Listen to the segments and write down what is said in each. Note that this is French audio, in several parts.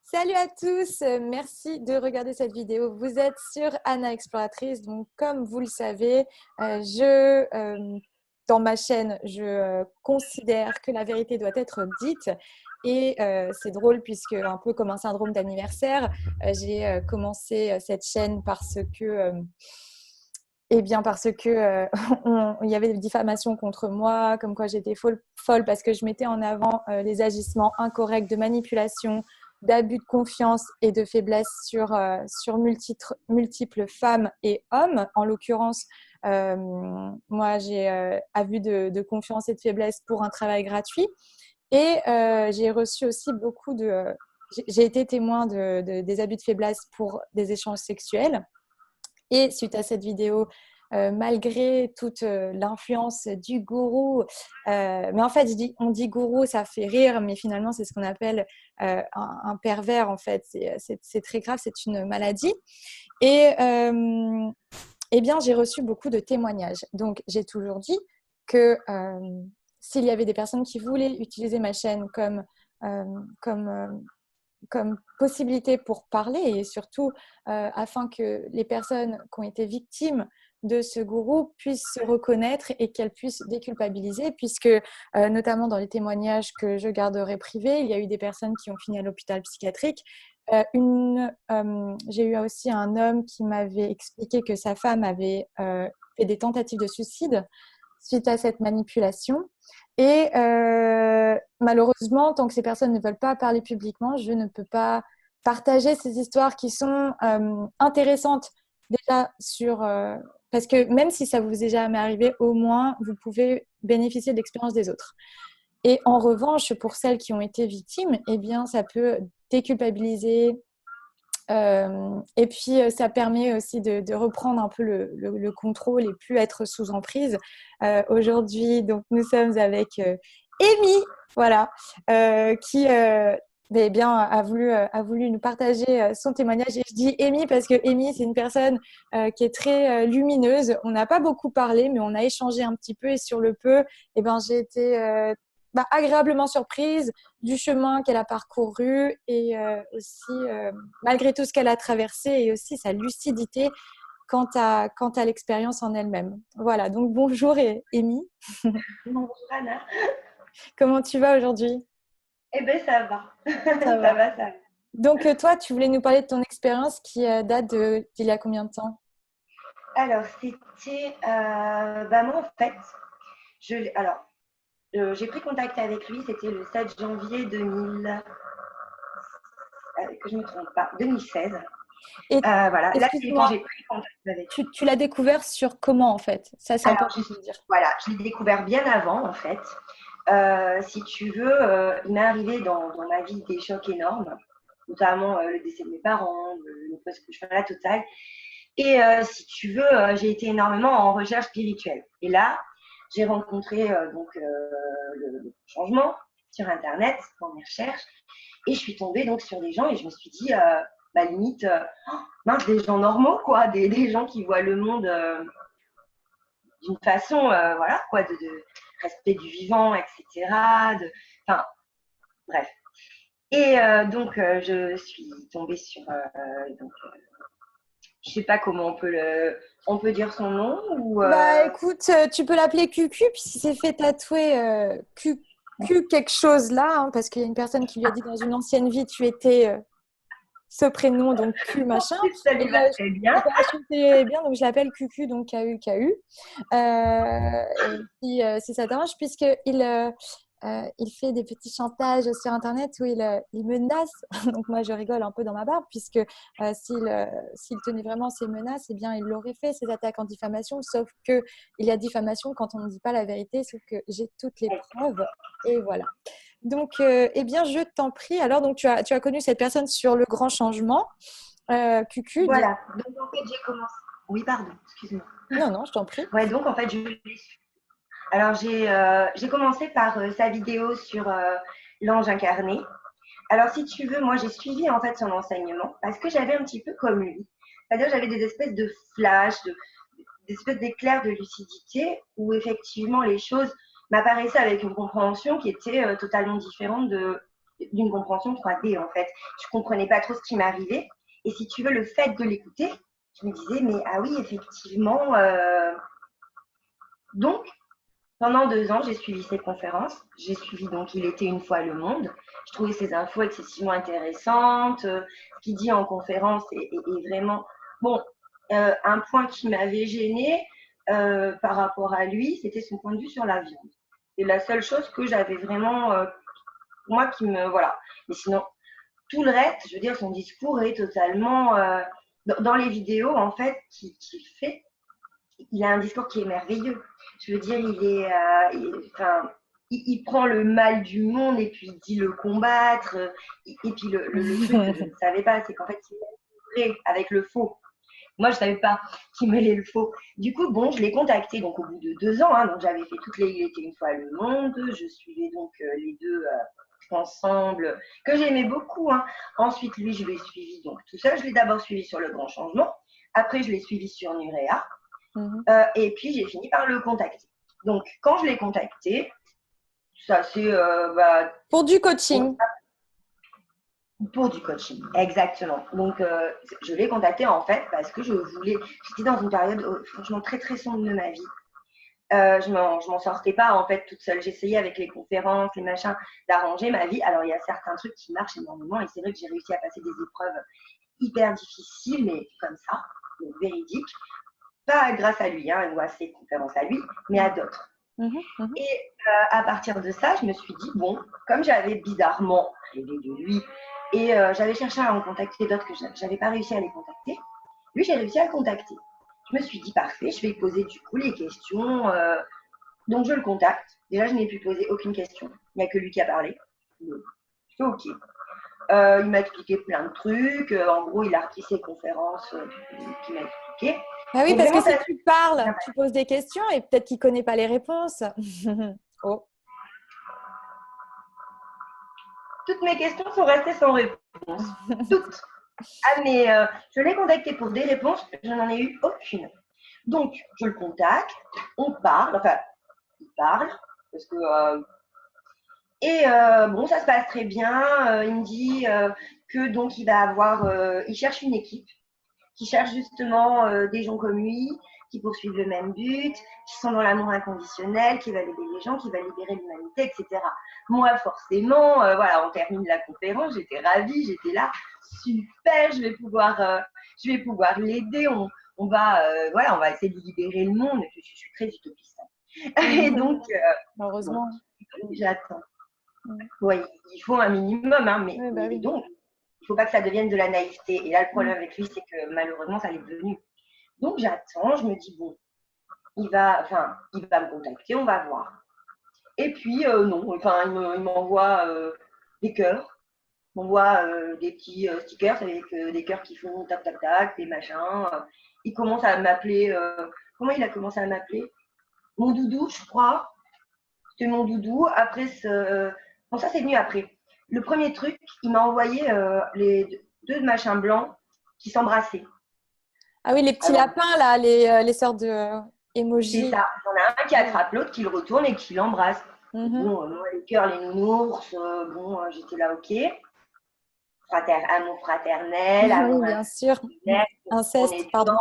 Salut à tous, merci de regarder cette vidéo. Vous êtes sur Anna Exploratrice. Donc, comme vous le savez, dans ma chaîne, je considère que la vérité doit être dite. Et c'est drôle puisque, un peu comme un syndrome d'anniversaire, j'ai commencé cette chaîne parce que il y avait des diffamations contre moi, comme quoi j'étais folle parce que je mettais en avant les agissements incorrects de manipulation, d'abus de confiance et de faiblesse sur multiples femmes et hommes. En l'occurrence, moi, j'ai abus de confiance et de faiblesse pour un travail gratuit. Et j'ai reçu aussi beaucoup de... j'ai été témoin des abus de faiblesse pour des échanges sexuels. Et suite à cette vidéo, malgré toute l'influence du gourou, mais en fait, on dit gourou, ça fait rire, mais finalement, c'est ce qu'on appelle un pervers, en fait. C'est très grave, c'est une maladie. Et eh bien, j'ai reçu beaucoup de témoignages. Donc, j'ai toujours dit que s'il y avait des personnes qui voulaient utiliser ma chaîne euh, comme, euh, comme possibilité pour parler et surtout afin que les personnes qui ont été victimes de ce gourou puissent se reconnaître et qu'elles puissent déculpabiliser puisque notamment dans les témoignages que je garderai privés, il y a eu des personnes qui ont fini à l'hôpital psychiatrique. J'ai eu aussi un homme qui m'avait expliqué que sa femme avait fait des tentatives de suicide suite à cette manipulation. Et malheureusement, tant que ces personnes ne veulent pas parler publiquement, je ne peux pas partager ces histoires qui sont intéressantes déjà parce que même si ça vous est jamais arrivé, au moins vous pouvez bénéficier de l'expérience des autres. Et en revanche, pour celles qui ont été victimes, eh bien, ça peut déculpabiliser, et puis, ça permet aussi de reprendre un peu le contrôle et plus être sous emprise. Aujourd'hui, donc, nous sommes avec Amy, voilà, qui bien, a voulu nous partager son témoignage. Et je dis Amy parce que Amy, c'est une personne qui est très lumineuse. On n'a pas beaucoup parlé, mais on a échangé un petit peu. Et sur le peu, eh ben, j'ai été agréablement surprise du chemin qu'elle a parcouru et aussi malgré tout ce qu'elle a traversé et aussi sa lucidité quant à l'expérience en elle-même. Voilà, donc bonjour Amy. Bonjour Anna. Comment tu vas aujourd'hui? Eh bien, ça va. Ça Ça va. va, ça va. Donc toi, tu voulais nous parler de ton expérience qui date d'il y a combien de temps? Alors, c'était. Moi, en fait, j'ai pris contact avec lui, c'était le 7 janvier 2000, que je ne me trompe pas, 2016. Et Voilà, là, c'est quand excuse-moi, j'ai pris contact avec lui. tu l'as découvert sur comment en fait? Ça, c'est Alors, important de le dire. voilà, je l'ai découvert bien avant, en fait. Si tu veux, il m'est arrivé dans ma vie des chocs énormes, notamment le décès de mes parents, le poste que je fais à la totale. Et si tu veux, j'ai été énormément en recherche spirituelle. Et là, j'ai rencontré le changement sur Internet, dans mes recherches, et je suis tombée donc sur des gens et je me suis dit, limite, mince, des gens normaux, quoi, des gens qui voient le monde d'une façon, voilà, quoi, de respect du vivant, etc. Enfin, bref. Et je suis tombée sur je sais pas comment on peut dire son nom ou Bah écoute, tu peux l'appeler Cucu, puisqu'il s'est fait tatouer Q quelque chose là, hein, parce qu'il y a une personne qui lui a dit dans une ancienne vie, tu étais ce prénom, donc Q machin. ça Et lui va très bien. bah, je sais bien, donc je l'appelle Cucu, donc K-U, K-U. Et puis, si ça t'arrange, puisqu'il il fait des petits chantages sur Internet où il menace. Donc moi, je rigole un peu dans ma barbe, puisque s'il tenait vraiment ces menaces, eh bien, il l'aurait fait, ces attaques en diffamation, sauf qu'il y a diffamation quand on ne dit pas la vérité, sauf que j'ai toutes les preuves. Et voilà. Donc, eh bien, je t'en prie. Alors, donc, tu as connu cette personne sur le grand changement. Cucu, dis... Voilà. Donc en fait, j'ai commencé. Oui, pardon, excuse-moi. Non, non, je t'en prie. Ouais, donc en fait, alors j'ai commencé par sa vidéo sur l'ange incarné. Alors si tu veux, moi j'ai suivi en fait son enseignement parce que j'avais un petit peu comme lui. C'est-à-dire j'avais des espèces de flashs, des espèces d'éclairs de lucidité où effectivement les choses m'apparaissaient avec une compréhension qui était totalement différente de d'une compréhension 3D en fait. Je comprenais pas trop ce qui m'arrivait. Et si tu veux, le fait de l'écouter, je me disais, mais ah oui, effectivement. Donc, pendant 2 ans, j'ai suivi ses conférences. J'ai suivi donc Il était une fois le monde. Je trouvais ses infos excessivement intéressantes. Ce qu'il dit en conférence est vraiment… Bon, un point qui m'avait gênée par rapport à lui, c'était son point de vue sur la viande. C'est la seule chose que j'avais vraiment, moi, qui me… Voilà. Mais sinon, tout le reste, je veux dire, son discours est totalement… dans les vidéos, en fait, qu'il fait, il a un discours qui est merveilleux. Je veux dire, il prend le mal du monde et puis il dit le combattre. Et puis le truc que je ne savais pas, c'est qu'en fait, il est vrai avec le faux. Moi, je ne savais pas qu'il mêlait le faux. Du coup, bon, je l'ai contacté donc au bout de 2 ans. Hein, donc, j'avais fait toutes les Il était une fois le monde. Je suivais donc les deux ensemble, que j'aimais beaucoup. Hein. Ensuite, lui, je l'ai suivi donc tout seul. Je l'ai d'abord suivi sur Le Grand Changement. Après, je l'ai suivi sur Nurea. Et puis, j'ai fini par le contacter. Donc, quand je l'ai contacté, ça c'est… pour du coaching. Pour du coaching, exactement. Donc, je l'ai contacté en fait parce que j'étais dans une période franchement très très sombre de ma vie. Je m'en sortais pas en fait toute seule. J'essayais avec les conférences, les machins, d'arranger ma vie. Alors, il y a certains trucs qui marchent énormément et c'est vrai que j'ai réussi à passer des épreuves hyper difficiles, mais comme ça, donc véridiques. Pas grâce à lui, hein, ou à ses conférences à lui, mais à d'autres. Et à partir de ça, je me suis dit, bon, comme j'avais bizarrement rêvé de lui, et j'avais cherché à en contacter d'autres que je n'avais pas réussi à les contacter, lui, j'ai réussi à le contacter. Je me suis dit, parfait, je vais poser du coup les questions. Donc, je le contacte. Déjà, je n'ai pu poser aucune question. Il n'y a que lui qui a parlé. Donc, c'est OK. Il m'a expliqué plein de trucs. En gros, il a repris ses conférences qu'il m'a expliquées. Ah oui, parce que si tu parles, tu poses des questions et peut-être qu'il ne connaît pas les réponses. Oh. Toutes mes questions sont restées sans réponse. Toutes. Ah, mais je l'ai contacté pour des réponses, je n'en ai eu aucune. Donc, je le contacte, on parle, enfin, il parle, parce que… bon, ça se passe très bien. Il me dit que donc il va il cherche une équipe qui cherche justement des gens comme lui, qui poursuivent le même but, qui sont dans l'amour inconditionnel, qui va aider les gens, qui va libérer l'humanité, etc. Moi, forcément, voilà, on termine la conférence, j'étais ravie, j'étais là, super, je vais pouvoir l'aider, on va essayer de libérer le monde. Je suis très utopiste. Et donc, heureusement, j'attends. Oui, il faut un minimum, hein, mais donc, il ne faut pas que ça devienne de la naïveté. Et là, le problème avec lui, c'est que malheureusement, ça l'est devenu. Donc, j'attends, je me dis, bon, il va me contacter, on va voir. Et puis, non, enfin, il m'envoie des cœurs. Il m'envoie des petits stickers avec des cœurs qui font tac, tac, tac, des machins. Il commence à m'appeler… comment il a commencé à m'appeler? Mon doudou, je crois. C'était mon doudou. Après, bon, ça, c'est venu après. Le premier truc, il m'a envoyé les deux machins blancs qui s'embrassaient. Ah oui, les petits lapins, là, les sortes de emojis. C'est ça. Il y en a un qui attrape l'autre, qui le retourne et qui l'embrasse. Bon, moi, les cœurs, les nounours, j'étais là, OK. Amour fraternel, amour bien sûr. Inceste, pardon.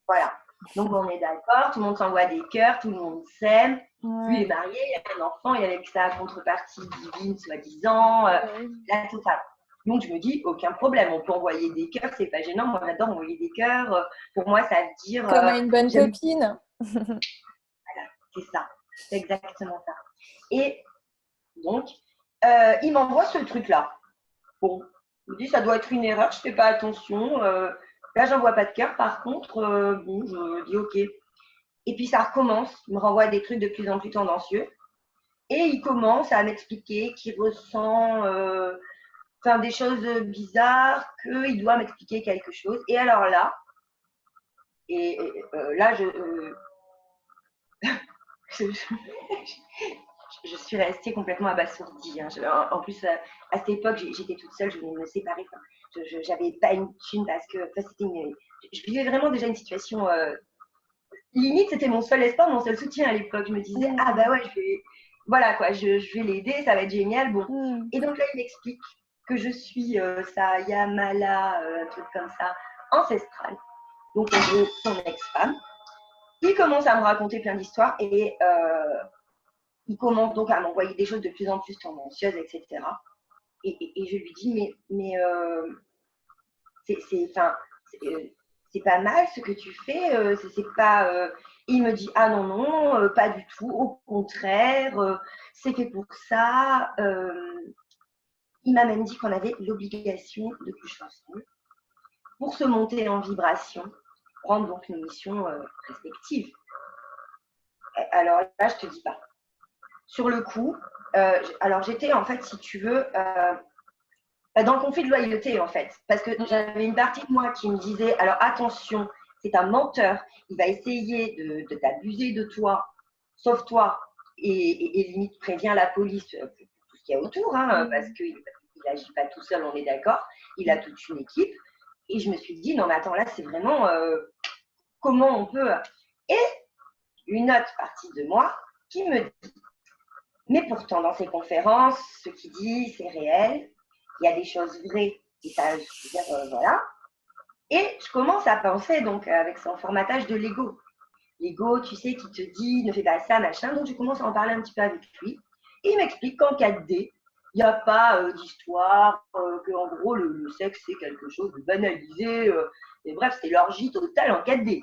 Voilà. Donc, on est d'accord, tout le monde s'envoie des cœurs, tout le monde s'aime. Lui est marié, il a un enfant, et avec sa contrepartie divine, soi-disant, la totale. Donc, je me dis, aucun problème, on peut envoyer des cœurs, c'est pas gênant. Moi, j'adore envoyer des cœurs. Pour moi, ça veut dire… Comme à une bonne copine. Voilà, c'est ça. C'est exactement ça. Et donc, il m'envoie ce truc-là. Bon, je me dis, ça doit être une erreur, je fais pas attention. Là, j'envoie pas de cœur. Par contre, bon, je dis OK. Et puis, ça recommence. Il me renvoie des trucs de plus en plus tendancieux. Et il commence à m'expliquer qu'il ressent des choses bizarres, qu'il doit m'expliquer quelque chose. Et alors là, là, je suis restée complètement abasourdie. Hein. En plus, à cette époque, j'étais toute seule, je venais me séparer. Je n'avais pas une thune parce que je vivais vraiment déjà une situation… limite, c'était mon seul espoir, mon seul soutien à l'époque. Je me disais, ah bah ouais, voilà quoi, je vais l'aider, ça va être génial. Bon. Mm. Et donc là, il m'explique que je suis sa Yamala, un truc comme ça, ancestrale. Donc en gros, son ex-femme. Il commence à me raconter plein d'histoires et il commence donc à m'envoyer des choses de plus en plus tendancieuses, etc. Et je lui dis, mais c'est pas mal ce que tu fais, c'est pas. Il me dit, ah non, non, pas du tout, au contraire, c'est fait pour ça. Il m'a même dit qu'on avait l'obligation de coucher ensemble pour se monter en vibration, prendre donc une mission respective. Alors là, je te dis pas. Sur le coup, alors j'étais en fait, si tu veux, dans le conflit de loyauté en fait, parce que j'avais une partie de moi qui me disait, alors attention, c'est un menteur, il va essayer de t'abuser de toi, sauf toi, et limite prévient la police pour tout ce qu'il y a autour, hein, parce qu'il n'agit pas tout seul, on est d'accord, il a toute une équipe. Et je me suis dit, non mais attends, là c'est vraiment comment on peut. Et une autre partie de moi qui me dit, mais pourtant dans ces conférences, ce qu'il dit, c'est réel, il y a des choses vraies, et ça, je veux dire, voilà. Et je commence à penser, donc, avec son formatage de l'ego. L'ego, tu sais, qui te dit, ne fais pas ça, machin. Donc, je commence à en parler un petit peu avec lui. Et il m'explique qu'en 4D, il n'y a pas d'histoire, qu'en gros, le sexe, c'est quelque chose de banalisé. Et bref, c'est l'orgie totale en 4D.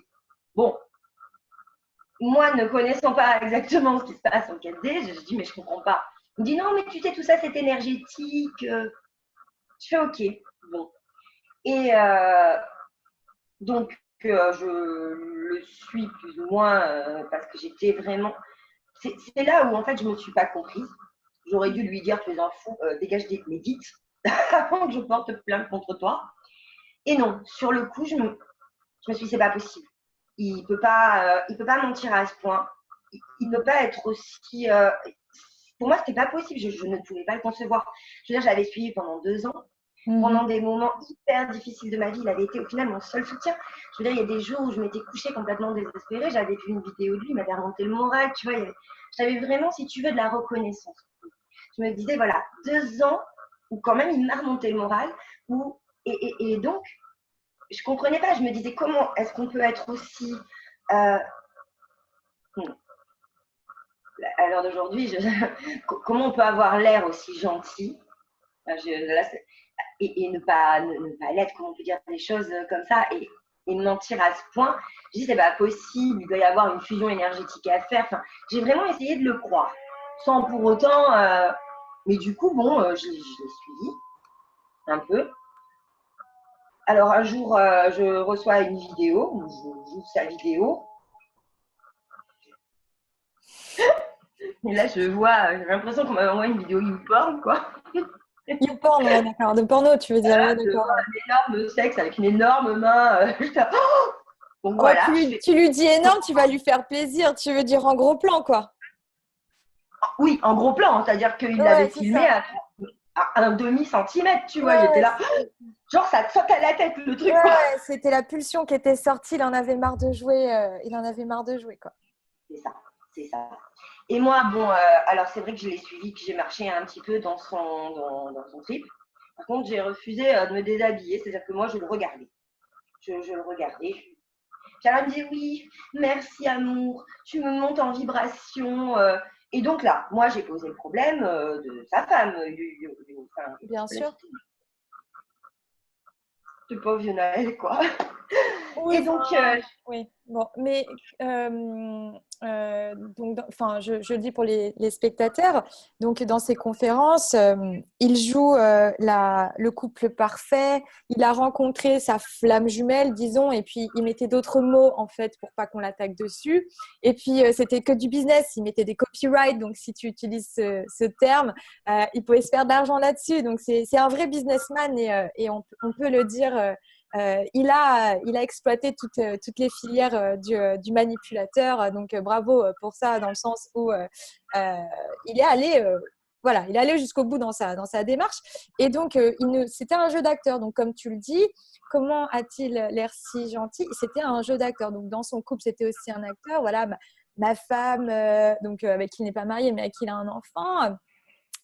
Bon, moi, ne connaissant pas exactement ce qui se passe en 4D, je dis, mais je ne comprends pas. Il me dit, non, mais tu sais, tout ça, c'est énergétique. Je fais, ok, bon. Et donc, je le suis plus ou moins parce que j'étais vraiment… C'est là où, en fait, je ne me suis pas comprise. J'aurais dû lui dire, tu es un fou, dégage des médites avant que je porte plainte contre toi. Et non, sur le coup, je me suis dit, c'est pas possible. Il peut pas mentir à ce point. Il peut pas être aussi… pour moi, c'était pas possible. Je ne pouvais pas le concevoir. Je veux dire, j'avais suivi pendant 2 ans. Pendant des moments hyper difficiles de ma vie, il avait été au final mon seul soutien. Je veux dire, il y a des jours où je m'étais couchée complètement désespérée. J'avais vu une vidéo de lui, il m'avait remonté le moral. Tu vois, j'avais vraiment, si tu veux, de la reconnaissance. Je me disais, voilà, 2 ans où quand même il m'a remonté le moral. Et donc, je ne comprenais pas. Je me disais, comment est-ce qu'on peut être aussi… à l'heure d'aujourd'hui, comment on peut avoir l'air aussi gentil et ne pas l'être, comment on peut dire des choses comme ça et mentir à ce point. Je dis, c'est pas possible, il doit y avoir une fusion énergétique à faire. Enfin, j'ai vraiment essayé de le croire, sans pour autant… mais du coup, bon, je l'ai suivi un peu. Alors, un jour, je reçois une vidéo, où je joue sa vidéo. Et là, j'ai l'impression qu'on m'a envoyé une vidéo YouPorn, quoi. YouPorn, ouais, d'accord. De porno, tu veux dire. Voilà, Ouais, d'accord. un énorme sexe avec une énorme main. Donc Oh, voilà. tu lui dis énorme, tu vas lui faire plaisir. Tu veux dire en gros plan, quoi. Oui, en gros plan, c'est-à-dire qu'il l'avait filmé à un demi-centimètre, tu vois. J'étais là, genre ça te saute à la tête le truc, quoi. Ouais, c'était la pulsion qui était sortie. Il en avait marre de jouer. Quoi. C'est ça, c'est ça. Et moi, bon, alors c'est vrai que je l'ai suivi, que j'ai marché un petit peu dans son trip. Par contre, j'ai refusé de me déshabiller, c'est-à-dire que moi, je le regardais. Je le regardais. Puis elle me disait, oui, merci amour, tu me montes en vibration. Et donc là, moi, j'ai posé le problème de sa femme. Bien sûr. Du pauvre vieux Noël, quoi. Oui, et donc… oui, bon, mais donc, je le dis pour les spectateurs. Donc, dans ces conférences, il joue le couple parfait. Il a rencontré sa flamme jumelle, disons, et puis il mettait d'autres mots en fait pour pas qu'on l'attaque dessus. Et puis c'était que du business. Il mettait des copyrights. Donc, si tu utilises ce terme, il pouvait se faire de l'argent là-dessus. Donc, c'est un vrai businessman et on peut le dire. Il a exploité toutes les filières du manipulateur, donc bravo pour ça, dans le sens où il est allé, voilà, il est allé jusqu'au bout dans sa démarche. Et donc, c'était un jeu d'acteur. Donc, comme tu le dis, comment a-t-il l'air si gentil ? C'était un jeu d'acteur. Donc, dans son couple, c'était aussi un acteur. Voilà, ma femme, donc avec qui il n'est pas marié, mais avec qui il a un enfant,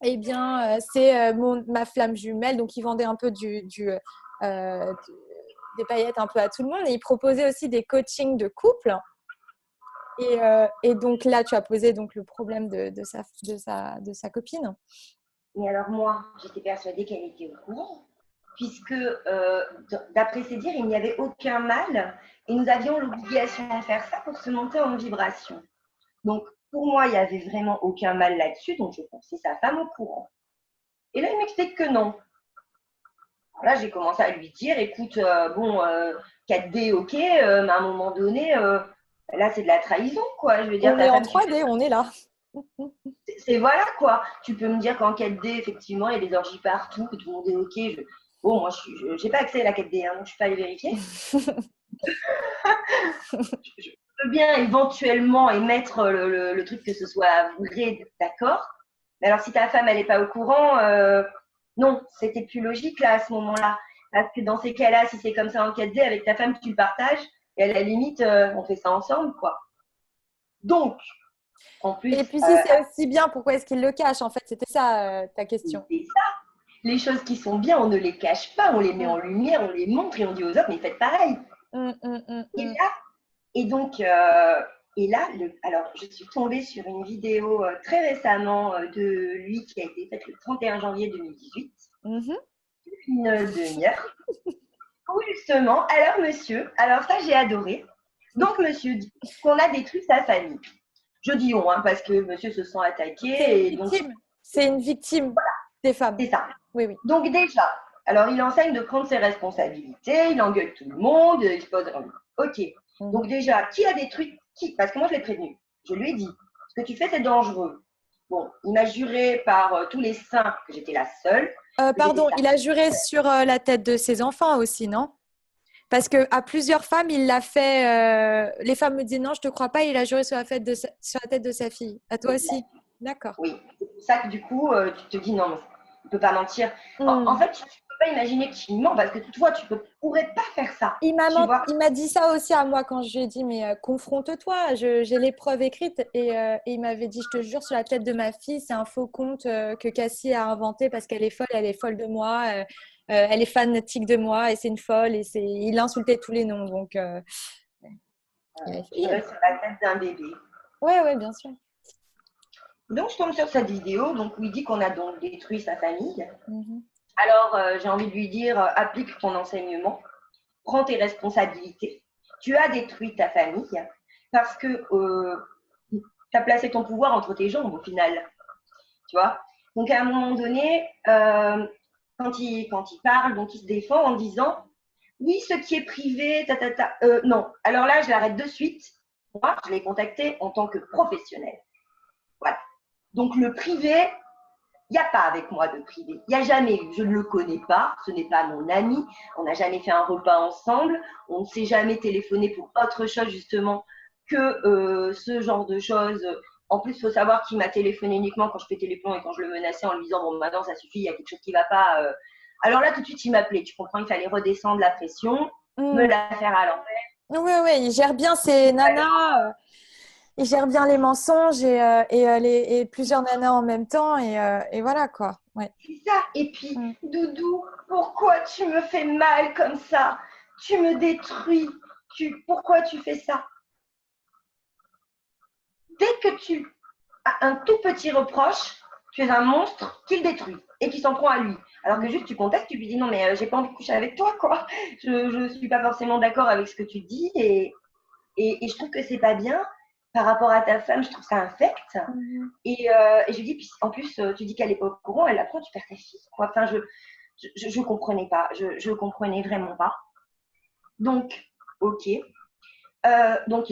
eh bien, c'est ma flamme jumelle. Donc, il vendait un peu des paillettes un peu à tout le monde. Et il proposait aussi des coachings de couple. Et donc là, tu as posé donc, le problème de sa copine. Mais alors moi, j'étais persuadée qu'elle était au courant, puisque d'après ses dires, il n'y avait aucun mal et nous avions l'obligation de faire ça pour se monter en vibration. Donc, pour moi, il n'y avait vraiment aucun mal là-dessus, donc je pensais sa femme au courant. Et là, il m'explique que non. Alors là, j'ai commencé à lui dire, écoute, 4D, ok, mais à un moment donné, là, c'est de la trahison, quoi. Je veux dire, On ta est en femme, 3D, on est là. c'est voilà, quoi. Tu peux me dire qu'en 4D, effectivement, il y a des orgies partout, que tout le monde est ok. Bon, moi, je n'ai pas accès à la 4D, hein, donc je ne peux pas aller vérifier. Je peux bien éventuellement émettre le truc que ce soit vrai, d'accord. Mais alors, si ta femme, elle n'est pas au courant, non, c'était plus logique là à ce moment-là. Parce que dans ces cas-là, si c'est comme ça en 4D, avec ta femme, tu le partages. Et à la limite, on fait ça ensemble, quoi. Donc, en plus, Et puis, si c'est aussi bien, pourquoi est-ce qu'il le cache? En fait, c'était ça ta question. c'est ça. Les choses qui sont bien, on ne les cache pas, on les met en lumière, on les montre et on dit aux autres, mais faites pareil. Et donc, alors, je suis tombée sur une vidéo très récemment de lui qui a été faite le 31 janvier 2018, une demi-heure, où justement, alors monsieur, alors ça j'ai adoré, donc monsieur dit qu'on a détruit sa famille. Je dis on, hein, parce que monsieur se sent attaqué. C'est une victime des femmes. C'est ça. Oui, oui. Donc déjà, alors il enseigne de prendre ses responsabilités, il engueule tout le monde, il se pose... Ok. Donc déjà, qui a détruit qui? Parce que moi je l'ai prévenu. Je lui ai dit, ce que tu fais c'est dangereux. Bon, il m'a juré par tous les saints que j'étais la seule. Pardon, il a juré sur la tête de ses enfants aussi, non? Parce qu'à plusieurs femmes, il l'a fait. Les femmes me disaient non, je ne te crois pas, il a juré sur la tête de sa fille. À toi aussi? D'accord. Oui, c'est pour ça que du coup, tu te dis non, il ne peut pas mentir. En fait, tu ne peux pas imaginer qu'il ment parce que toi, tu ne pourrais pas faire ça. Il m'a dit ça aussi à moi quand je lui ai dit mais confronte-toi, j'ai les preuves écrites et il m'avait dit je te jure sur la tête de ma fille, c'est un faux conte que Cassie a inventé parce qu'elle est folle de moi, elle est fanatique de moi et c'est une folle et il insultait tous les noms donc il reste sur la tête d'un bébé. Ouais, bien sûr. Donc, je tombe sur cette vidéo donc, où il dit qu'on a donc détruit sa famille. Alors, j'ai envie de lui dire, applique ton enseignement, prends tes responsabilités. Tu as détruit ta famille parce que tu as placé ton pouvoir entre tes jambes au final. Tu vois? Donc, à un moment donné, quand il parle, donc il se défend en disant oui, ce qui est privé, non. Alors là, je l'arrête de suite. Moi, je l'ai contacté en tant que professionnel. Voilà. Donc, le privé, il n'y a pas avec moi de privé. Il n'y a jamais eu. Je ne le connais pas. Ce n'est pas mon ami. On n'a jamais fait un repas ensemble. On ne s'est jamais téléphoné pour autre chose, justement, que ce genre de choses. En plus, il faut savoir qu'il m'a téléphoné uniquement quand je pétais les plombs et quand je le menaçais en lui disant bon, maintenant, ça suffit, il y a quelque chose qui ne va pas. Alors là, tout de suite, il m'appelait. Tu comprends, il fallait redescendre la pression, me la faire à l'envers. Oui, il gère bien ses nanas. Il gère bien les mensonges et plusieurs nanas en même temps et voilà quoi. Ouais. C'est ça. Et puis, Doudou, pourquoi tu me fais mal comme ça? Tu me détruis. Pourquoi tu fais ça? Dès que tu as un tout petit reproche, tu es un monstre qui le détruit et qui s'en prend à lui. Alors que juste tu contactes, tu lui dis non mais j'ai pas envie de coucher avec toi quoi. Je suis pas forcément d'accord avec ce que tu dis et je trouve que c'est pas bien. Par rapport à ta femme, je trouve ça infect. Et je lui dis, puis en plus, tu dis qu'elle n'est pas au courant, elle apprend, tu perds ta fille. Quoi. Enfin, je comprenais pas. Je comprenais vraiment pas. Donc, ok. Donc,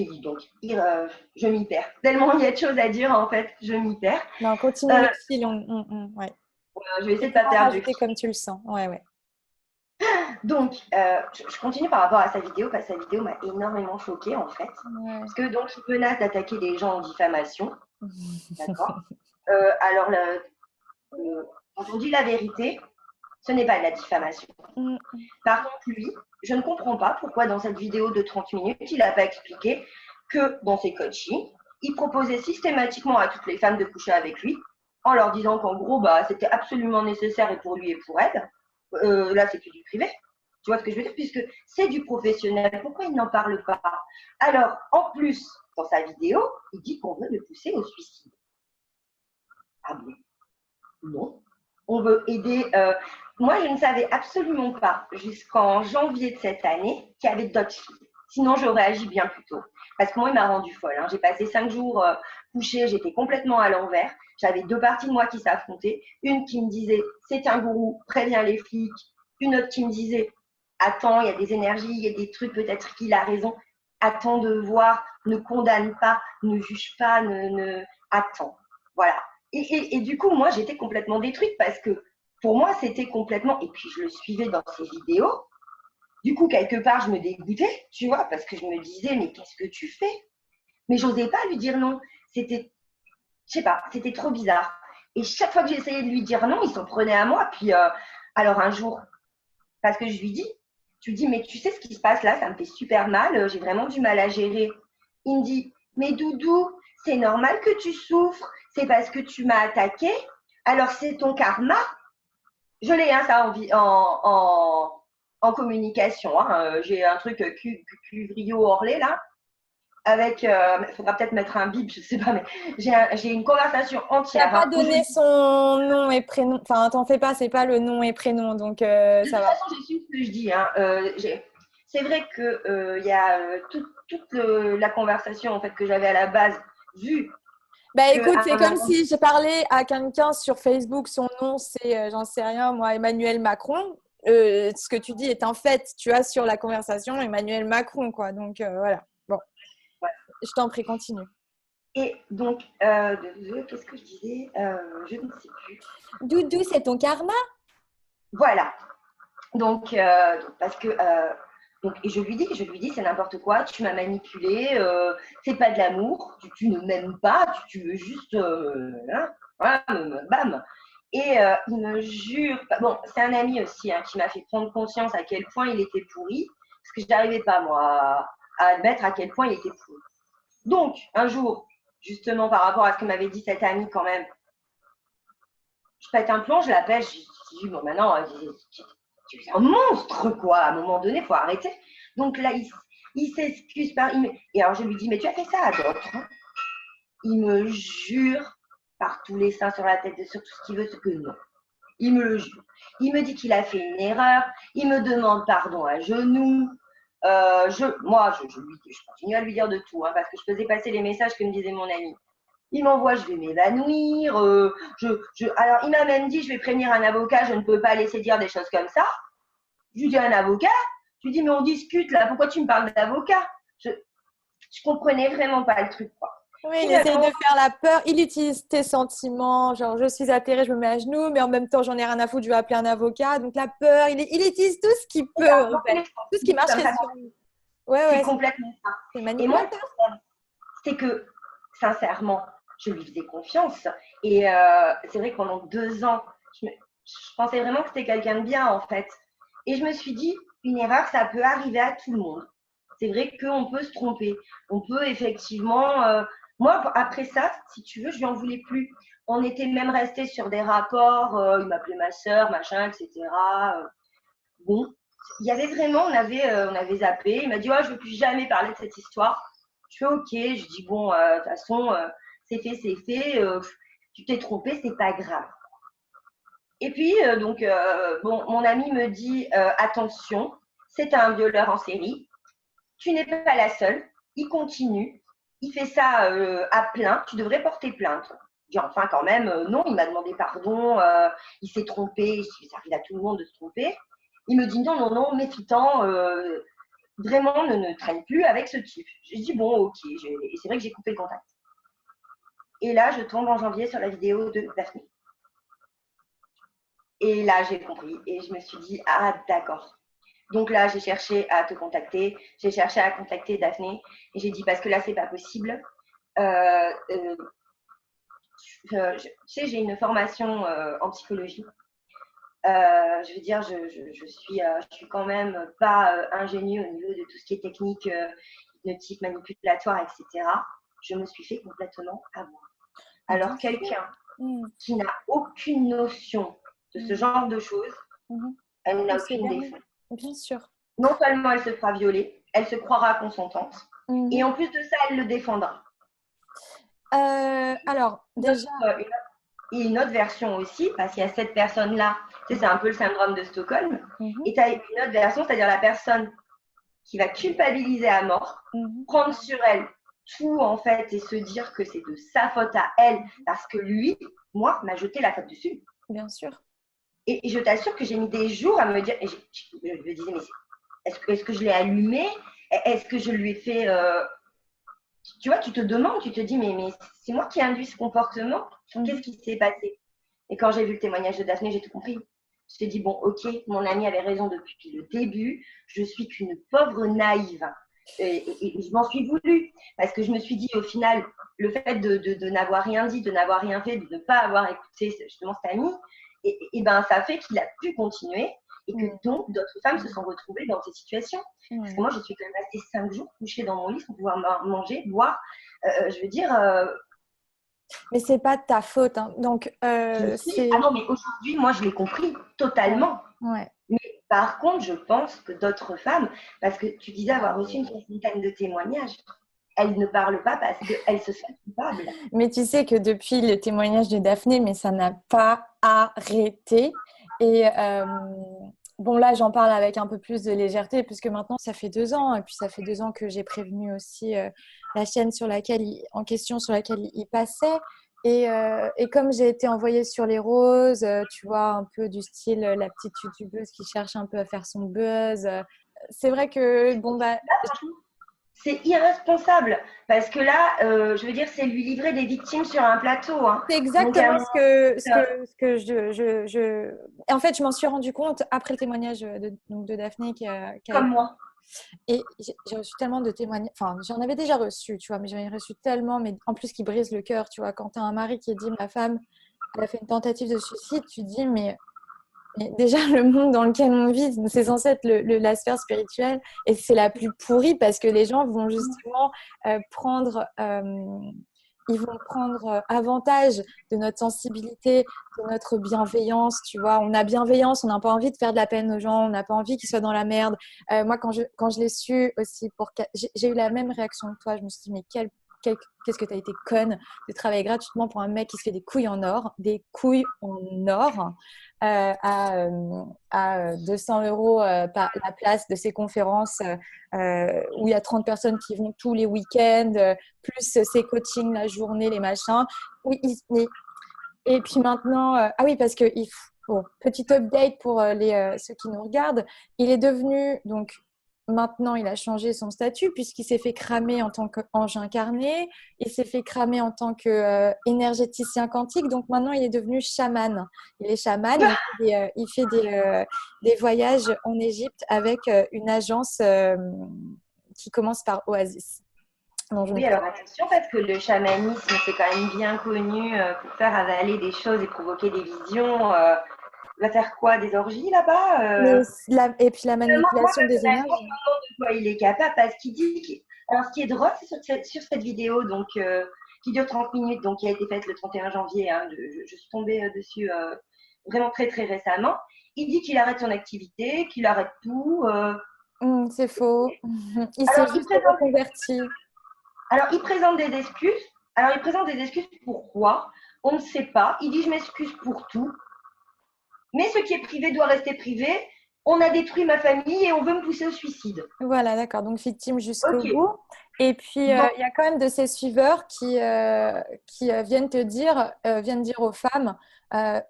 je m'y perds. Tellement il y a de choses à dire, en fait, je m'y perds. Non, continue le fil. Ouais. Je vais essayer de ne pas perdre. Comme tu le sens. Ouais. Donc, je continue par rapport à sa vidéo, parce que sa vidéo m'a énormément choquée, en fait. Ouais. Parce que, donc, il menace d'attaquer des gens en diffamation. D'accord. Alors, quand on dit la vérité, ce n'est pas de la diffamation. Par contre, lui, je ne comprends pas pourquoi dans cette vidéo de 30 minutes, il n'a pas expliqué que dans ses coachings, il proposait systématiquement à toutes les femmes de coucher avec lui, en leur disant qu'en gros, c'était absolument nécessaire et pour lui et pour elle. Là, c'est plus du privé. Tu vois ce que je veux dire? Puisque c'est du professionnel. Pourquoi il n'en parle pas? Alors, en plus, dans sa vidéo, il dit qu'on veut le pousser au suicide. Ah bon? Non. On veut aider. Moi, je ne savais absolument pas jusqu'en janvier de cette année qu'il y avait d'autres filles. Sinon, j'aurais agi bien plus tôt. Parce que moi, il m'a rendue folle. Hein. J'ai passé 5 jours couchée, j'étais complètement à l'envers. J'avais 2 parties de moi qui s'affrontaient. Une qui me disait, c'est un gourou, préviens les flics. Une autre qui me disait, attends, il y a des énergies, il y a des trucs, peut-être qu'il a raison. Attends de voir, ne condamne pas, ne juge pas, attends. Voilà. Et du coup, moi, j'étais complètement détruite parce que pour moi, c'était complètement… Et puis, je le suivais dans ses vidéos. Du coup, quelque part, je me dégoûtais, tu vois, parce que je me disais, mais qu'est-ce que tu fais? Mais j'osais pas lui dire non. C'était, je sais pas, c'était trop bizarre. Et chaque fois que j'essayais de lui dire non, il s'en prenait à moi. Puis, alors un jour, parce que je lui dis, tu dis, mais tu sais ce qui se passe là, ça me fait super mal, j'ai vraiment du mal à gérer. Il me dit, mais Doudou, c'est normal que tu souffres, c'est parce que tu m'as attaqué, alors c'est ton karma. Je l'ai, hein, ça, en communication. Hein. J'ai un truc Cuvrio-Orlé, là, avec, il faudra peut-être mettre un bip, je sais pas, mais j'ai une conversation Tu n'as entière. pas Hein, donné son nom et prénom. Enfin, t'en fais pas, c'est pas le nom et prénom, donc de ça toute va. façon, j'ai su ce que je dis. Hein. C'est vrai que y a toute la conversation en fait que j'avais à la base vue Bah que écoute, à c'est un comme moment, si je parlais à quelqu'un sur Facebook, son nom c'est, j'en sais rien, moi, Emmanuel Macron. Ce que tu dis est un fait, tu as sur la conversation Emmanuel Macron, quoi. Donc voilà. Bon, voilà. je t'en prie, continue. Et donc, qu'est-ce que je disais? Je ne sais plus. Doudou, c'est ton karma? Voilà. Donc, parce que donc, et je lui dis, c'est n'importe quoi, tu m'as manipulé, c'est pas de l'amour, tu ne m'aimes pas, tu veux juste, hein, voilà, bam. Et il me jure, bon, c'est un ami aussi hein, qui m'a fait prendre conscience à quel point il était pourri, parce que je n'arrivais pas moi à admettre à quel point il était pourri. Donc, un jour, justement par rapport à ce que m'avait dit cet ami quand même, je pète un plomb, je l'appelle, je dis, bon, maintenant, tu es un monstre, quoi. À un moment donné, il faut arrêter. Donc là, il s'excuse par. Et alors, je lui dis, mais tu as fait ça à d'autres. Hein. Il me jure par tous les seins sur la tête, sur tout ce qu'il veut, ce que non. Il me le jure. Il me dit qu'il a fait une erreur. Il me demande pardon à genoux. Je continue à lui dire de tout, hein, parce que je faisais passer les messages que me disait mon ami. Il m'envoie, je vais m'évanouir. Alors, il m'a même dit, je vais prévenir un avocat, je ne peux pas laisser dire des choses comme ça. Je lui dis, un avocat? Je lui dis, mais on discute là, pourquoi tu me parles d'avocat? Je comprenais vraiment pas le truc, quoi. Oui, il essaye de Finalement, faire la peur. Il utilise tes sentiments, genre je suis atterrée, je me mets à genoux, mais en même temps j'en ai rien à foutre, je vais appeler un avocat. Donc la peur, il utilise tout ce qu'il peut en fait, tout ce qui marcherait ça, sur lui. Ouais, c'est ouais, complètement ça. c'est Et moi, le manipulateur. problème, c'est que, sincèrement, je lui faisais confiance. Et c'est vrai que pendant 2 ans, je pensais vraiment que c'était quelqu'un de bien, en fait. Et je me suis dit, une erreur, ça peut arriver à tout le monde. C'est vrai qu'on peut se tromper. On peut effectivement… moi, après ça, si tu veux, je lui en voulais plus. On était même restés sur des rapports. Il m'appelait ma sœur, machin, etc. Bon, il y avait vraiment, on avait zappé. Il m'a dit, oh, je ne veux plus jamais parler de cette histoire. Je fais OK. Je dis, bon, de toute façon, c'est fait, c'est fait. Tu t'es trompé, c'est pas grave. Et puis, bon, mon ami me dit, attention, c'est un violeur en série. Tu n'es pas la seule. Il continue. Il fait ça à plein. Tu devrais porter plainte. Je dis, enfin, quand même, non, il m'a demandé pardon. Il s'est trompé. Ça arrive à tout le monde de se tromper. Il me dit, non, non, non, méfitant. Vraiment, ne traîne plus avec ce type. J'ai dit, bon, OK. Et c'est vrai que j'ai coupé le contact. Et là, je tombe en janvier sur la vidéo de Daphné. Et là, j'ai compris. Et je me suis dit, ah, d'accord. Donc là, j'ai cherché à te contacter. J'ai cherché à contacter Daphné. Et j'ai dit, parce que là, c'est pas possible. Tu sais, j'ai une formation en psychologie. Je veux dire, je suis quand même pas ingénue au niveau de tout ce qui est technique, hypnotique, manipulatoire, etc. je me suis fait complètement avoir. Mais Alors bien sûr. quelqu'un qui n'a aucune notion de ce genre de choses, elle n'a aucune défense. Bien sûr. Non seulement elle se fera violer, elle se croira consentante, et en plus de ça, elle le défendra. Alors, déjà... une autre version aussi, parce qu'il y a cette personne-là, tu sais, c'est un peu le syndrome de Stockholm, et tu as une autre version, c'est-à-dire la personne qui va culpabiliser à mort, prendre sur elle tout, en fait, et se dire que c'est de sa faute à elle, parce que lui, moi, m'a jeté la faute dessus. Bien sûr. Et je t'assure que j'ai mis des jours à me dire, et je me disais, mais est-ce que je l'ai allumé? Est-ce que je lui ai fait... Tu vois, tu te demandes, tu te dis, mais c'est moi qui ai induit ce comportement. Qu'est-ce qui s'est passé? Et quand j'ai vu le témoignage de Daphné, j'ai tout compris. Je t'ai dit, bon, ok, mon ami avait raison depuis le début. Je suis qu'une pauvre naïve. Et je m'en suis voulu. Parce que je me suis dit, au final, le fait de n'avoir rien dit, de n'avoir rien fait, de ne pas avoir écouté justement cet ami, et ben, ça fait qu'il a pu continuer. Et que donc, d'autres femmes se sont retrouvées dans ces situations. Parce que moi, je suis quand même restée 5 jours couchée dans mon lit sans pouvoir manger, boire. Je veux dire... Mais c'est pas de ta faute. Hein. Donc, Ah non, mais aujourd'hui, moi, je l'ai compris totalement. Ouais. Mais par contre, je pense que d'autres femmes, parce que tu disais avoir reçu une soixantaine de témoignages, elles ne parlent pas parce qu'elles se sentent coupables. Mais tu sais que depuis le témoignage de Daphné, mais ça n'a pas arrêté. Et bon, là, j'en parle avec un peu plus de légèreté, puisque maintenant, ça fait 2 ans. Et puis, ça fait 2 ans que j'ai prévenu aussi la chaîne en question sur laquelle il passait. Et comme j'ai été envoyée sur les roses, tu vois, un peu du style la petite youtubeuse qui cherche un peu à faire son buzz. C'est vrai que, bon, bah... C'est irresponsable parce que là, je veux dire, c'est lui livrer des victimes sur un plateau. Hein. C'est exactement ce que je... En fait, je m'en suis rendu compte après le témoignage de Daphné comme moi. Et j'ai reçu tellement de témoignages, enfin, j'en avais déjà reçu, tu vois, mais j'en ai reçu tellement, mais en plus qui brise le cœur, tu vois, quand tu as un mari qui dit, ma femme, elle a fait une tentative de suicide, tu te dis, mais déjà, le monde dans lequel on vit, c'est censé être la sphère spirituelle et c'est la plus pourrie parce que les gens vont justement ils vont prendre avantage de notre sensibilité, de notre bienveillance, tu vois. On a bienveillance, on n'a pas envie de faire de la peine aux gens, on n'a pas envie qu'ils soient dans la merde. Moi, quand je l'ai su aussi, j'ai eu la même réaction que toi. Je me suis dit, mais qu'est-ce que tu as été conne de travailler gratuitement pour un mec qui se fait des couilles en or, à 200 euros par la place de ses conférences où il y a 30 personnes qui vont tous les week-ends, plus ses coachings la journée, les machins. Oui, et puis maintenant, ah oui, parce que bon, petit update pour ceux qui nous regardent, il est devenu donc maintenant, il a changé son statut puisqu'il s'est fait cramer en tant qu'ange incarné, il s'est fait cramer en tant qu'énergéticien quantique, donc maintenant il est devenu chaman. Il est chaman, il fait des voyages en Égypte avec une agence qui commence par Oasis. Oui, alors attention parce que le chamanisme, c'est quand même bien connu pour faire avaler des choses et provoquer des visions. Il va faire quoi? Des orgies là-bas Et puis la manipulation des énergies. De quoi il est capable parce qu'il dit... Alors, ce qui est drôle, c'est sur cette vidéo donc, qui dure 30 minutes, donc qui a été faite le 31 janvier. Hein, je suis tombée dessus vraiment très, très récemment. Il dit qu'il arrête son activité, qu'il arrête tout. C'est faux. Il s'est juste reconverti. Alors, il présente des excuses. Alors, il présente des excuses pourquoi? On ne sait pas. Il dit, je m'excuse pour tout. Mais ce qui est privé doit rester privé. On a détruit ma famille et on veut me pousser au suicide. Voilà, d'accord. Donc, victime jusqu'au bout. Et puis, il y a quand même de ces suiveurs qui viennent dire aux femmes,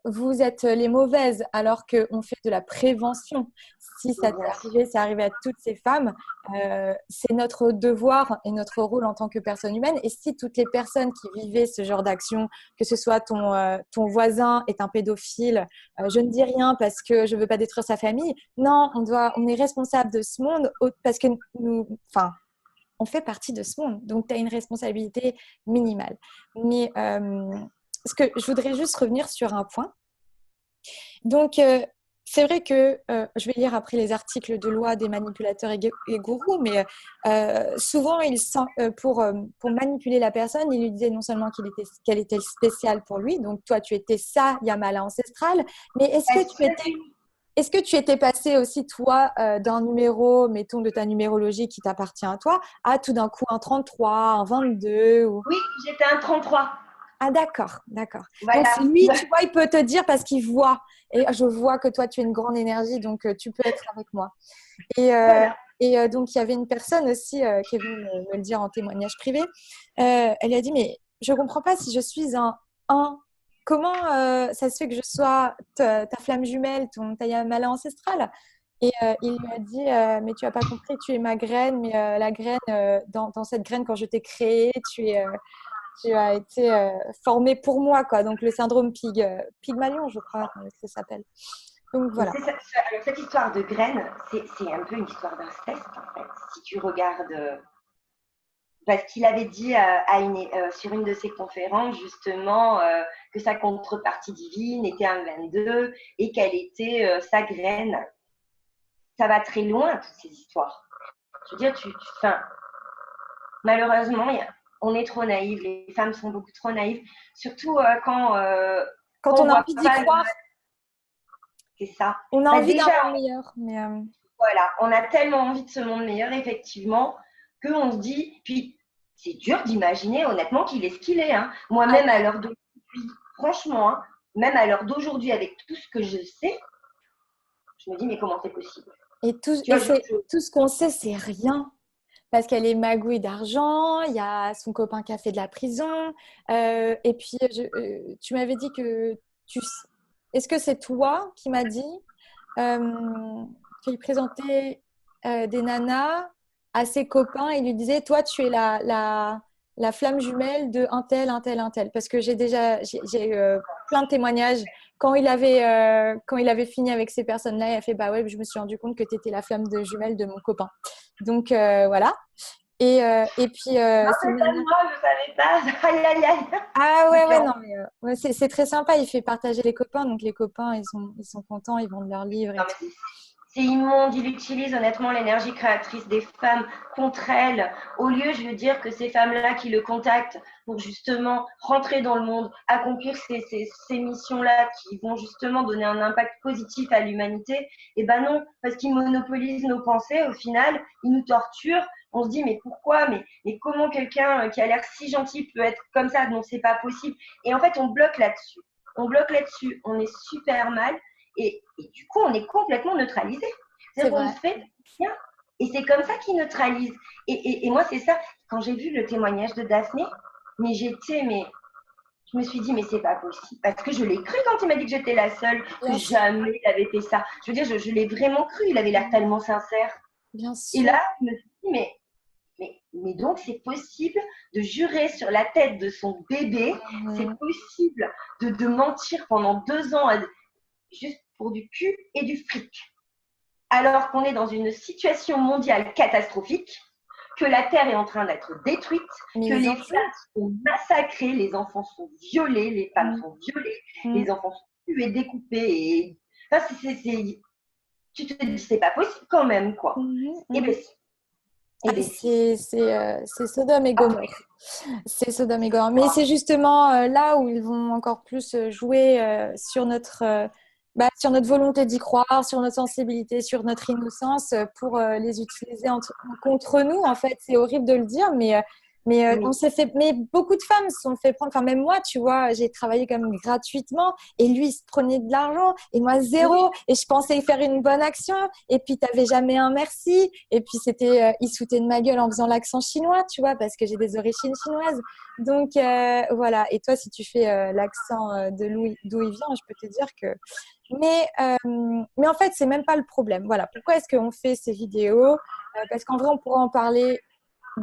vous êtes les mauvaises, alors qu'on fait de la prévention. Si ça t'est arrivé, c'est arrivé à toutes ces femmes, c'est notre devoir et notre rôle en tant que personne humaine. Et si toutes les personnes qui vivaient ce genre d'action, que ce soit ton voisin est un pédophile, je ne dis rien parce que je ne veux pas détruire sa famille. Non, on est responsable de ce monde parce que on fait partie de ce monde. Donc, tu as une responsabilité minimale. Mais je voudrais juste revenir sur un point. Donc, c'est vrai que je vais lire après les articles de loi des manipulateurs et gourous, mais souvent, pour manipuler la personne, il lui disait non seulement qu'elle était spéciale pour lui, donc toi, tu étais sa Yamala ancestrale, mais est-ce que tu étais passé aussi, toi, d'un numéro, mettons, de ta numérologie qui t'appartient à toi, à tout d'un coup un 33, un 22 ou... Oui, j'étais un 33. Ah, d'accord, d'accord. Donc, Voilà. lui, tu vois, il peut te dire parce qu'il voit. Et je vois que toi, tu es une grande énergie, donc tu peux être avec moi. Et, euh, Voilà. et donc, il y avait une personne aussi qui est venue me le dire en témoignage privé. Elle lui a dit, mais je ne comprends pas si je suis un 1. Comment ça se fait que je sois ta flamme jumelle, ta Yamala ancestrale? Et il lui a dit, mais tu n'as pas compris, tu es ma graine, mais la graine, dans cette graine, quand je t'ai créée, tu as été formé pour moi, quoi. Donc, le syndrome Pygmalion, je crois que ça s'appelle. Donc, Mais voilà. alors, cette histoire de graines, c'est un peu une histoire d'inceste, en fait. Si tu regardes, parce qu'il avait dit sur une de ses conférences, justement, que sa contrepartie divine était un 22 et qu'elle était sa graine. Ça va très loin, toutes ces histoires. Je veux dire, enfin, malheureusement, on est trop naïves. Les femmes sont beaucoup trop naïves, surtout Quand quand on on a voit envie d'y pas le croire, mal. C'est ça. on a Bah, envie d'un déjà, monde meilleur. Mais voilà, on a tellement envie de ce monde meilleur, effectivement, qu'on se dit, puis c'est dur d'imaginer honnêtement qu'il est ce qu'il est. Hein. Moi-même, à l'heure d'aujourd'hui, franchement, hein, même à l'heure d'aujourd'hui, avec tout ce que je sais, je me dis, mais comment c'est possible? et Tu vois, tout ce qu'on sait, c'est rien. Parce qu'elle est magouille d'argent, il y a son copain qui a fait de la prison. Et puis, tu m'avais dit que tu... Est-ce que c'est toi qui m'as dit qu'il présentait des nanas à ses copains et il lui disait, toi, tu es la flamme jumelle de un tel, un tel, un tel. Parce que j'ai eu plein de témoignages. Quand il avait fini avec ces personnes-là, il a fait, bah ouais, je me suis rendu compte que tu étais la flamme de jumelle de mon copain. Donc voilà. Et puis, non, ces c'est pas nanas... moi, je savais pas. Aïe, aïe, aïe. Ah ouais, ouais, Super. non, mais ouais, c'est très sympa. Il fait partager les copains. Donc les copains, ils sont contents, ils vendent leurs livres et Non, tout. mais c'est immonde. Il utilise honnêtement l'énergie créatrice des femmes contre elles. Au lieu, je veux dire, que ces femmes-là qui le contactent pour justement rentrer dans le monde, accomplir ces missions-là qui vont justement donner un impact positif à l'humanité, et ben non, parce qu'ils monopolisent nos pensées, au final, ils nous torturent. On se dit, mais pourquoi, mais comment quelqu'un qui a l'air si gentil peut être comme ça? Non, c'est pas possible. Et en fait, on bloque là-dessus. On bloque là-dessus. On est super mal. Et du coup, on est complètement neutralisé. C'est C'est-à-dire qu'on vrai. ne fait rien. Et c'est comme ça qu'ils neutralisent. Et moi, c'est ça. Quand j'ai vu le témoignage de Daphné, mais je me suis dit, mais c'est pas possible. Parce que je l'ai cru quand il m'a dit que j'étais la seule, que Bien sûr, jamais il avait fait ça. Je veux dire, je l'ai vraiment cru. Il avait l'air tellement sincère. bien Et sûr. là, je me suis dit, mais donc, c'est possible de jurer sur la tête de son bébé. C'est Mhm. possible de mentir pendant 2 ans juste pour du cul et du fric. Alors qu'on est dans une situation mondiale catastrophique, que la Terre est en train d'être détruite, Mais que les les enjeux. femmes sont massacrées, les enfants sont violés, les femmes Mhm. sont violées, Mhm. les enfants sont tués, découpés. Enfin, tu te dis, c'est pas possible quand même, quoi. Mhm. Eh bien, Mhm. si. Eh Ah, bien, si. c'est Sodome et Gomorrhe. C'est Sodome et Gomorrhe. Mais c'est justement là où ils vont encore plus jouer sur notre volonté d'y croire, sur notre sensibilité, sur notre innocence pour les utiliser contre nous. En fait, c'est horrible de le dire, mais on Oui. s'est fait. Mais beaucoup de femmes se sont fait prendre. Enfin, même moi, tu vois, j'ai travaillé quand même gratuitement et lui, il se prenait de l'argent et moi Oui. zéro. Et je pensais faire une bonne action et puis t'avais jamais un merci. Et puis il se foutait de ma gueule en faisant l'accent chinois, tu vois, parce que j'ai des origines chinoises. Donc voilà. Et toi, si tu fais l'accent d'où il vient, je peux te dire que. Mais en fait, c'est même pas le problème. Voilà. Pourquoi est-ce qu'on fait ces vidéos? Parce qu'en vrai, on pourrait en parler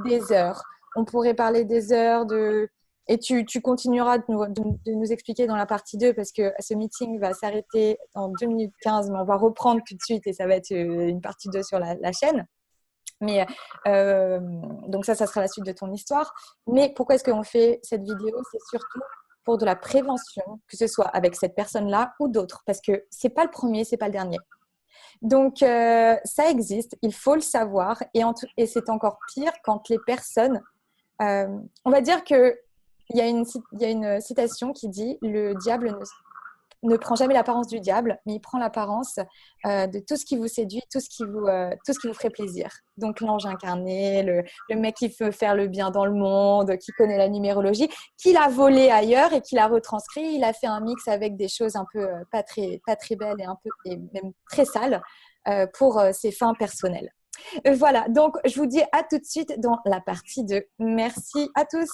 des heures. On pourrait parler des heures de. Et tu continueras de nous expliquer dans la partie 2 parce que ce meeting va s'arrêter en 2 minutes 15, mais on va reprendre tout de suite et ça va être une partie 2 sur la chaîne. Mais donc ça sera la suite de ton histoire. Mais pourquoi est-ce qu'on fait cette vidéo? C'est surtout pour de la prévention, que ce soit avec cette personne-là ou d'autres, parce que c'est pas le premier, c'est pas le dernier. Donc, ça existe, il faut le savoir, et c'est encore pire quand les personnes, on va dire que il y a une citation qui dit le diable ne prend jamais l'apparence du diable, mais il prend l'apparence de tout ce qui vous séduit, tout ce qui vous ferait plaisir. Donc l'ange incarné, le mec qui veut faire le bien dans le monde, qui connaît la numérologie, qui l'a volé ailleurs et qui l'a retranscrit. Il a fait un mix avec des choses un peu pas très belles et même très sales pour ses fins personnelles. Voilà, donc je vous dis à tout de suite dans la partie 2. Merci à tous.